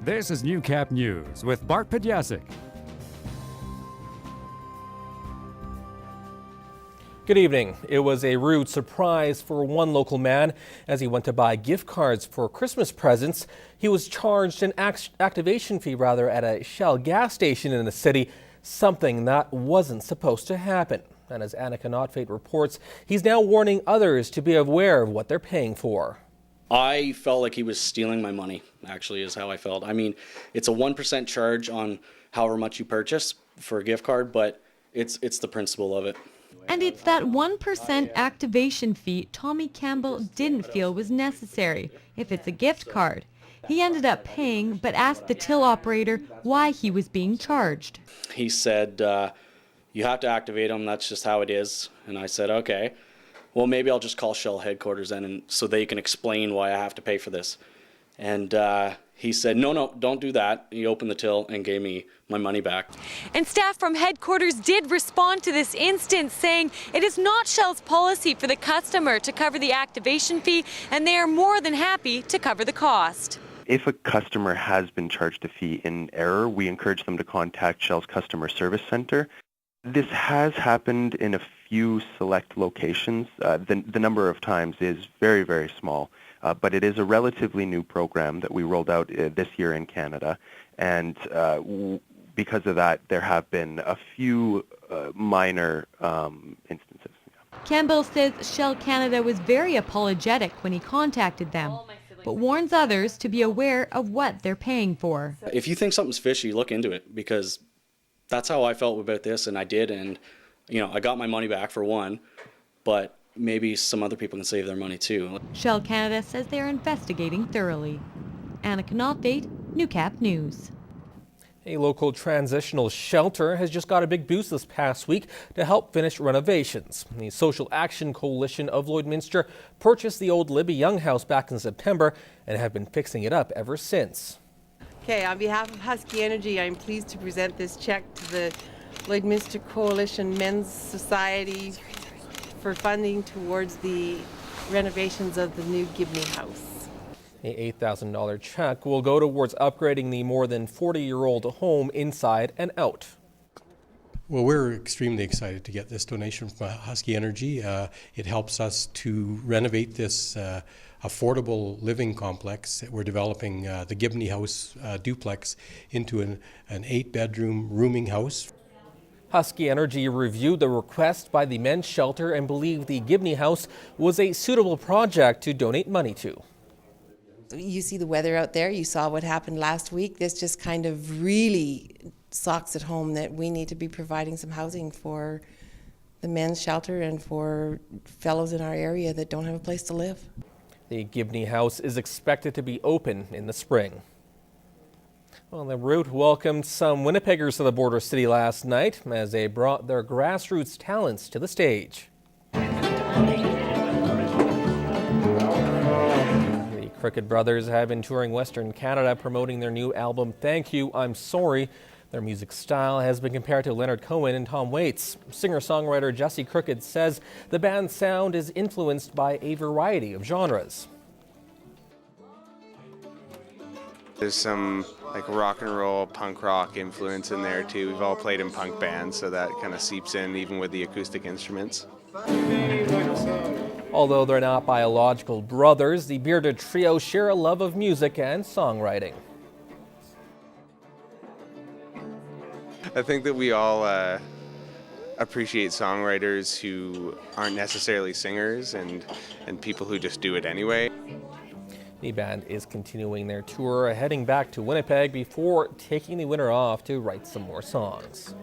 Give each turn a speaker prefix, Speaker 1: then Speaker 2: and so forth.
Speaker 1: This is Newcap News with Bart Podjasic.
Speaker 2: Good evening. It was a rude surprise for one local man as he went to buy gift cards for Christmas presents. He was charged an activation fee at a Shell gas station in the city, something that wasn't supposed to happen. And as Annika Notfate reports, he's now warning others to be aware of what they're paying for.
Speaker 3: I felt like he was stealing my money, actually, is how I felt. I mean, it's a 1% charge on however much you purchase for a gift card, but it's the principle of it.
Speaker 4: And it's that 1% activation fee Tommy Campbell didn't feel was necessary if it's a gift card. He ended up paying, but asked the till operator why he was being charged.
Speaker 3: He said, you have to activate them, that's just how it is. And I said, okay, well, maybe I'll just call Shell headquarters then, and so they can explain why I have to pay for this. And he said, no, don't do that. He opened the till and gave me my money back.
Speaker 5: And staff from headquarters did respond to this instance, saying it is not Shell's policy for the customer to cover the activation fee, and they are more than happy to cover the cost.
Speaker 6: If a customer has been charged a fee in error, we encourage them to contact Shell's Customer Service Center. This has happened in a few select locations. The number of times is very, very small, but it is a relatively new program that we rolled out this year in Canada, and because of that, there have been a few minor instances.
Speaker 4: Campbell says Shell Canada was very apologetic when he contacted them, but warns others to be aware of what they're paying for.
Speaker 3: If you think something's fishy, look into it, because that's how I felt about this, and I did, and I got my money back for one, but maybe some other people can save their money too.
Speaker 4: Shell Canada says they are investigating thoroughly. Annika Notfate, Newcap News.
Speaker 2: A local transitional shelter has just got a big boost this past week to help finish renovations. The Social Action Coalition of Lloydminster purchased the old Libby Young house back in September and have been fixing it up ever since.
Speaker 7: Okay, on behalf of Husky Energy, I'm pleased to present this check to the Lloydminster Coalition Men's Society for funding towards the renovations of the new Gibney House.
Speaker 2: The $8,000 check will go towards upgrading the more than 40-year-old home inside and out.
Speaker 8: Well, we're extremely excited to get this donation from Husky Energy. It helps us to renovate this affordable living complex. We're developing the Gibney House duplex into an 8-bedroom rooming house.
Speaker 2: Husky Energy reviewed the request by the men's shelter and believed the Gibney House was a suitable project to donate money to.
Speaker 9: You see the weather out there, you saw what happened last week. This just kind of really socks at home that we need to be providing some housing for the men's shelter and for fellows in our area that don't have a place to live.
Speaker 2: The Gibney House is expected to be open in the spring. Well, the route welcomed some Winnipeggers to the border city last night as they brought their grassroots talents to the stage. The Crooked Brothers have been touring Western Canada promoting their new album, Thank You, I'm Sorry. Their music style has been compared to Leonard Cohen and Tom Waits. Singer-songwriter Jesse Crooked says the band's sound is influenced by a variety of genres.
Speaker 10: There's some rock and roll, punk rock influence in there too. We've all played in punk bands, so that kind of seeps in even with the acoustic instruments.
Speaker 2: Although they're not biological brothers, the bearded trio share a love of music and songwriting.
Speaker 10: I think that we all appreciate songwriters who aren't necessarily singers and people who just do it anyway.
Speaker 2: The band is continuing their tour, heading back to Winnipeg before taking the winter off to write some more songs.